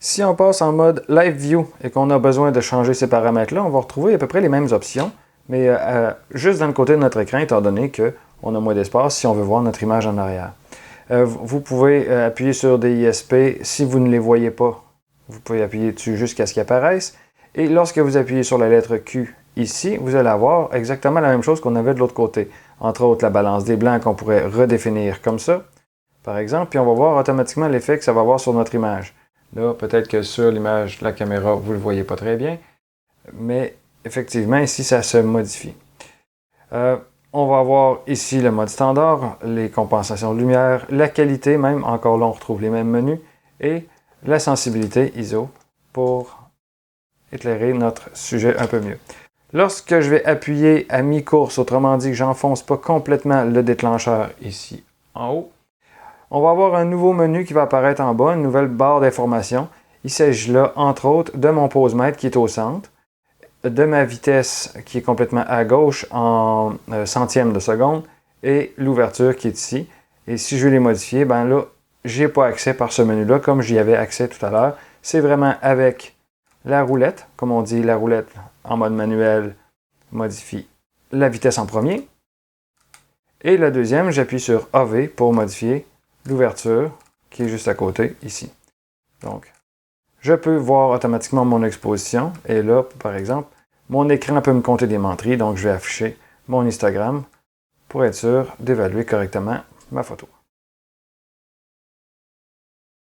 Si on passe en mode Live View et qu'on a besoin de changer ces paramètres-là, on va retrouver à peu près les mêmes options, mais juste dans le côté de notre écran, étant donné qu'on a moins d'espace si on veut voir notre image en arrière. Vous pouvez appuyer sur des ISP. Si vous ne les voyez pas, vous pouvez appuyer dessus jusqu'à ce qu'ils apparaissent. Et lorsque vous appuyez sur la lettre Q ici, vous allez avoir exactement la même chose qu'on avait de l'autre côté. Entre autres, la balance des blancs qu'on pourrait redéfinir comme ça, par exemple. Puis on va voir automatiquement l'effet que ça va avoir sur notre image. Là, peut-être que sur l'image de la caméra, vous ne le voyez pas très bien. Mais effectivement, ici, ça se modifie. On va avoir ici le mode standard, les compensations de lumière, la qualité même, encore là on retrouve les mêmes menus, et la sensibilité ISO pour éclairer notre sujet un peu mieux. Lorsque je vais appuyer à mi-course, autrement dit que j'enfonce pas complètement le déclencheur ici en haut, on va avoir un nouveau menu qui va apparaître en bas, une nouvelle barre d'informations. Il s'agit là, entre autres, de mon posemètre qui est au centre, de ma vitesse qui est complètement à gauche en centièmes de seconde et l'ouverture qui est ici. Et si je veux les modifier, ben là, je n'ai pas accès par ce menu-là comme j'y avais accès tout à l'heure. C'est vraiment avec la roulette, comme on dit, la roulette en mode manuel modifie la vitesse en premier. Et la deuxième, j'appuie sur AV pour modifier l'ouverture qui est juste à côté ici. Donc, je peux voir automatiquement mon exposition. Et là, par exemple, mon écran peut me compter des menteries, donc je vais afficher mon histogramme pour être sûr d'évaluer correctement ma photo.